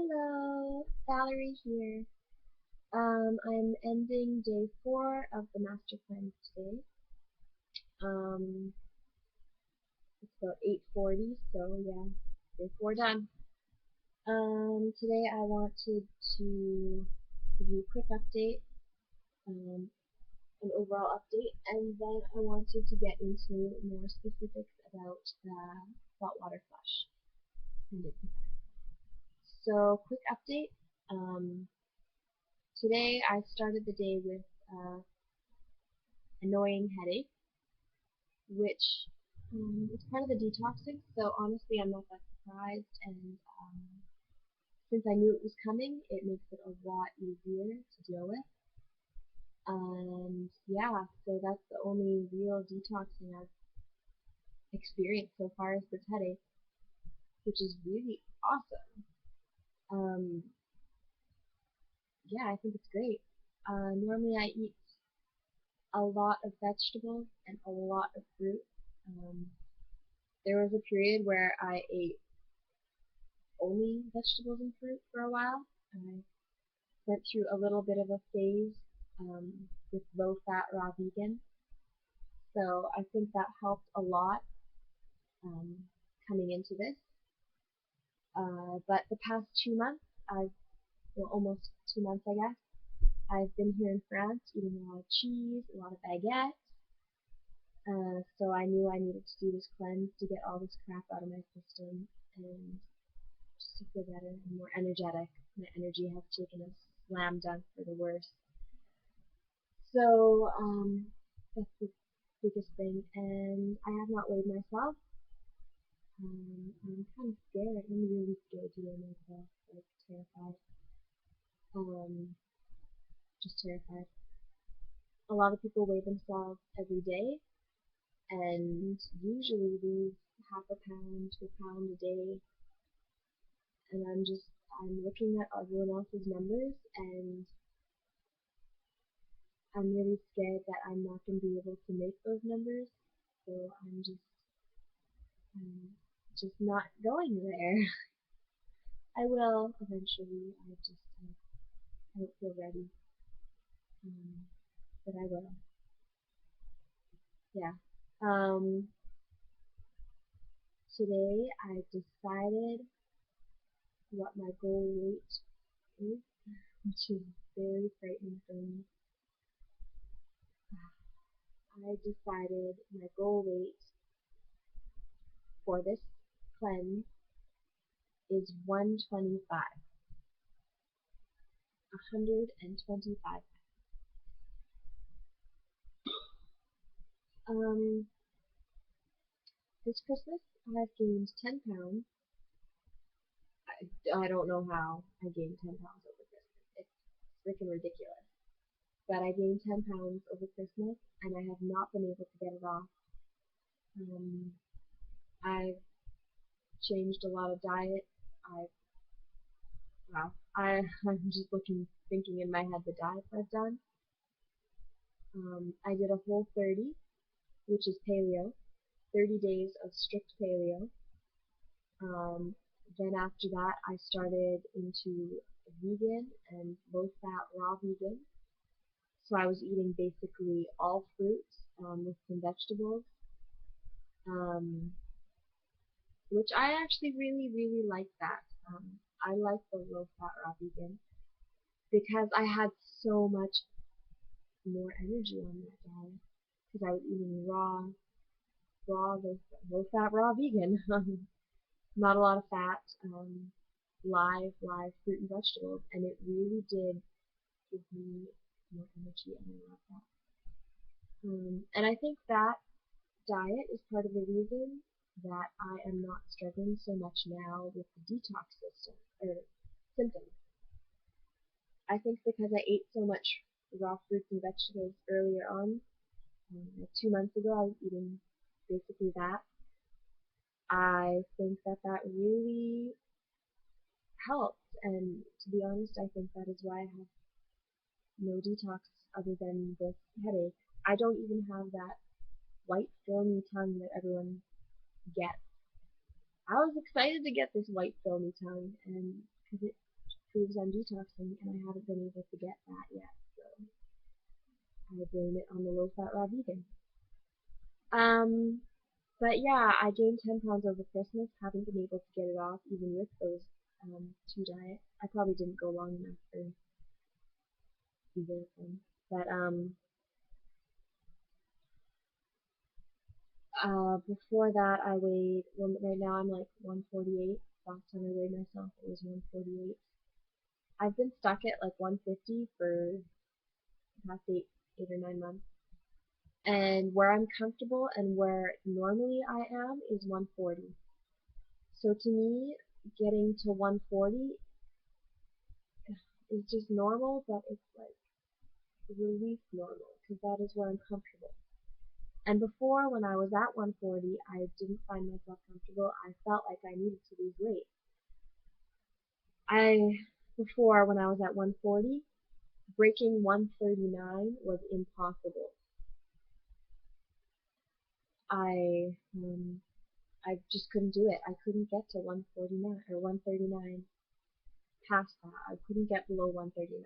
Hello, Valerie here. I'm ending day 4 of the master plan today. Um, it's about 8:40, so yeah, day 4 done. Today I wanted to give you a quick update, um, an overall update, and then I wanted to get into more specifics about the saltwater flush. So, quick update. Um, Today I started the day with annoying headache, which is part of the detoxing. So honestly, I'm not that surprised, and since I knew it was coming, it makes it a lot easier to deal with. And yeah, so that's the only real detoxing I've experienced so far is this headache, which is really awesome. Um, yeah, I think it's great. Normally I eat a lot of vegetables and a lot of fruit. Um, there was a period where I ate only vegetables and fruit for a while. I went through a little bit of a phase with low fat raw vegan. So I think that helped a lot um, coming into this. But the past 2 months, well, almost 2 months, I guess, I've been here in France eating a lot of cheese, a lot of baguette. So I knew I needed to do this cleanse to get all this crap out of my system and just to feel better and more energetic. My energy has taken a slam dunk for the worse. So that's the biggest thing, and I have not weighed myself. I'm kind of scared. I'm really scared to weigh myself, like terrified. Um, just terrified. A lot of people weigh themselves every day, and usually lose half a pound to a pound a day. And I'm looking at everyone else's numbers, and I'm really scared that I'm not going to be able to make those numbers. So I'm just not going there. I will eventually. I don't feel ready, um, but I will. Yeah. Um, Today I decided what my goal weight is, which is very frightening for me. I decided my goal weight for this cleanse is 125. 125. Um, this Christmas I've gained 10 pounds. I don't know how I gained 10 pounds over Christmas. It's freaking ridiculous. But I gained 10 pounds over Christmas and I have not been able to get it off. Um, I've changed a lot of diet. I've, wow, I'm just thinking in my head the diets I've done. I did a whole 30, which is paleo, 30 days of strict paleo. Um, then after that, I started into vegan and low fat raw vegan. So I was eating basically all fruits with some vegetables, um, which I actually really, really like that. I like the low fat raw vegan because I had so much more energy on that diet because I was eating low fat raw vegan. Not a lot of fat, live fruit and vegetables, and it really did give me more energy, and I love that. And I think that diet is part of the reason that I am not struggling so much now with the detox system or symptoms. I think because I ate so much raw fruits and vegetables earlier on, like 2 months ago, I was eating basically that. I think that that really helped, and to be honest, I think that is why I have no detox other than this headache. I don't even have that white filmy tongue that everyone gets. I was excited to get this white filmy tongue, and because proves I'm detoxing, and I haven't been able to get that yet, so I blame it on the low-fat raw vegan. Um, but yeah, I gained 10 pounds over Christmas, haven't been able to get it off even with those two diets. I probably didn't go long enough for either of them. But before that I weighed, well, right now I'm like 148. Last time I weighed myself it was 148. I've been stuck at like 150 for the past 8 or 9 months. And where I'm comfortable and where normally I am is 140. So to me, getting to 140 is just normal, but it's like relief normal because that is where I'm comfortable. And before, when I was at 140, I didn't find myself comfortable. I felt like I needed to lose weight. Before, when I was at 140, breaking 139 was impossible. I um, I just couldn't do it. I couldn't get to 149 or 139 past that. I couldn't get below 139.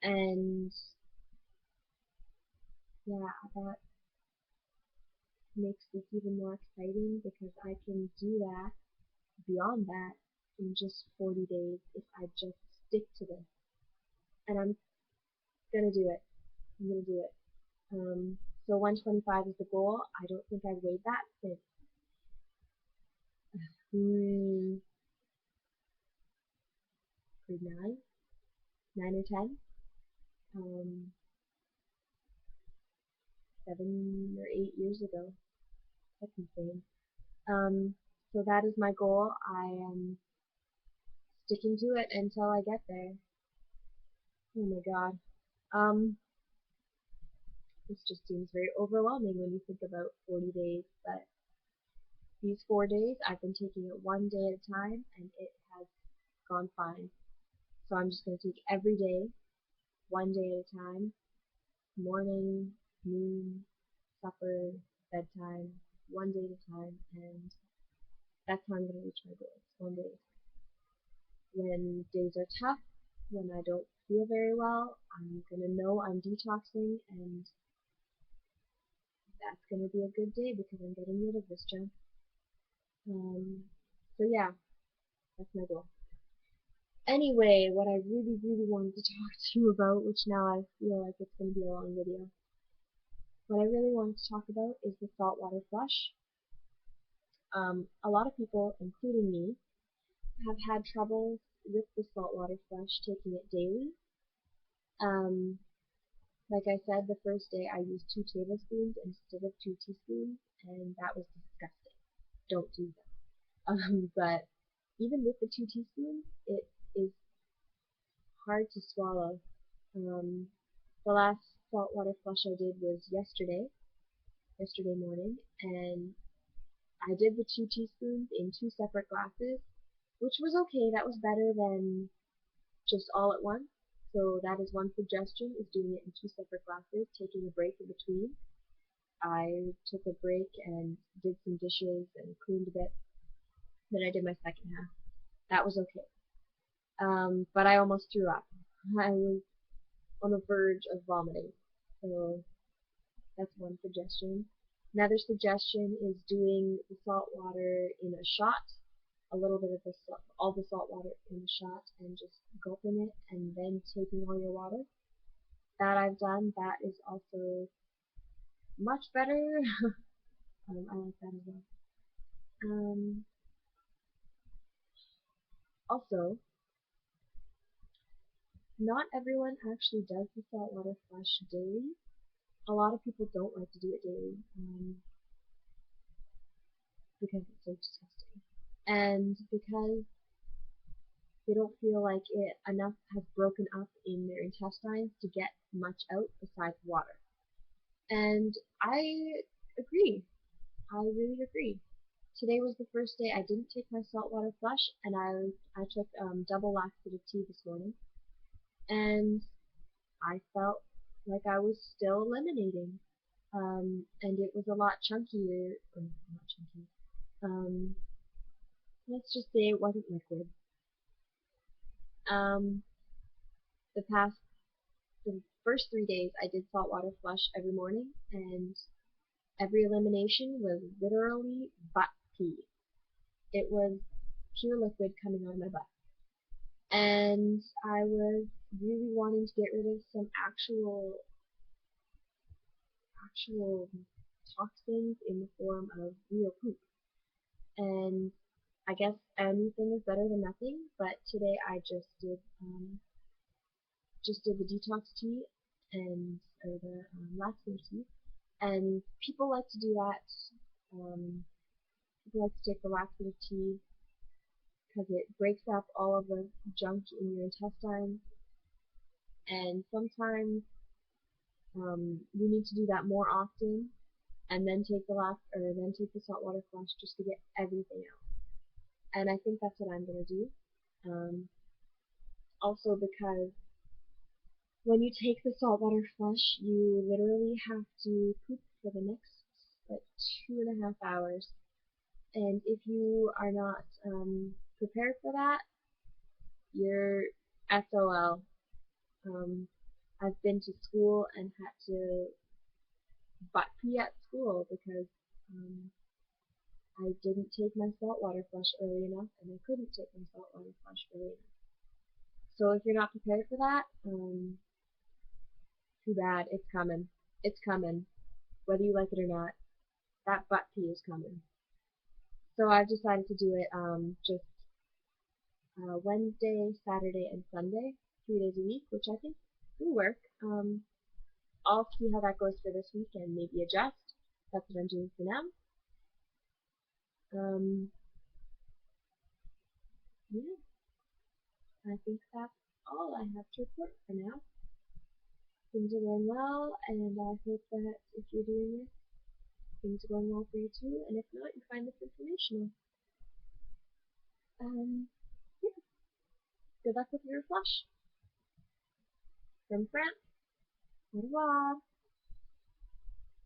And yeah, that makes this even more exciting because I can do that beyond that in just 40 days if I just stick to this. And I'm gonna do it. I'm gonna do it. So 125 is the goal. I don't think I've weighed that since grade 9, 9 or 10, um, 7 or 8 years ago. That's insane. So that is my goal. I am sticking to it until I get there. Oh my god. Um, this just seems very overwhelming when you think about 40 days, but these 4 days I've been taking it one day at a time and it has gone fine. So I'm just going to take every day, one day at a time, morning, noon, supper, bedtime, one day at a time, and that's how I'm going to reach my goals, one day at a time. When days are tough, when I don't feel very well, I'm going to know I'm detoxing, and that's going to be a good day because I'm getting rid of this junk. So yeah, that's my goal. Anyway, what I really, really wanted to talk to you about, which now I feel like it's going to be a long video, what I really wanted to talk about is the saltwater flush. A lot of people, including me, have had trouble with the saltwater flush taking it daily. Um, like I said, the first day I used 2 tablespoons instead of 2 teaspoons, and that was disgusting. Don't do that. But even with the 2 teaspoons, it is hard to swallow. Um, the last saltwater flush I did was yesterday morning, and I did the 2 teaspoons in 2 separate glasses, which was okay. That was better than just all at once. So that is one suggestion, is doing it in 2 separate glasses, taking a break in between. I took a break and did some dishes and cleaned a bit. Then I did my second half. That was okay. But I almost threw up. I was on the verge of vomiting. So that's one suggestion. Another suggestion is doing the salt water in a shot, a little bit of all the salt water in a shot, and just gulping it, and then taking all your water. That I've done. That is also much better. I like that as well. Um, Also, not everyone actually does the saltwater flush daily. A lot of people don't like to do it daily because it's so disgusting. And because they don't feel like enough has broken up in their intestines to get much out besides water. And I agree. I really agree. Today was the first day I didn't take my saltwater flush, and I took double laxative tea this morning, and I felt like I was still eliminating. And it was a lot chunkier, or not chunky. Um, let's just say it wasn't liquid. Um, the past, the first 3 days, I did saltwater flush every morning, and every elimination was literally butt pee. It was pure liquid coming out of my butt. And I was really wanting to get rid of some actual toxins in the form of real poop. And I guess anything is better than nothing, but today I just did the detox tea and or the laxative tea, and people like to do that. Um, People like to take the laxative tea because it breaks up all of the junk in your intestines, and sometimes you need to do that more often, and then take the saltwater flush just to get everything out. And I think that's what I'm gonna do. Um, Also because when you take the saltwater flush, you literally have to poop for the next like 2.5 hours. And if you are not prepared for that, you're SOL. Um, I've been to school and had to butt pee at school because um, I didn't take my saltwater flush early enough, and I couldn't take my saltwater flush early enough. So if you're not prepared for that, too bad. It's coming. It's coming, whether you like it or not. That butt pee is coming. So I've decided to do it just Wednesday, Saturday, and Sunday, 3 days a week, which I think will work. I'll see how that goes for this week and maybe adjust. That's what I'm doing for now. Um, yeah, I think that's all I have to report for now. Things are going well, and I hope that if you're doing this, things are going well for you too, and if not, you find this informational. Um, yeah, good luck with your flush. From France, au revoir.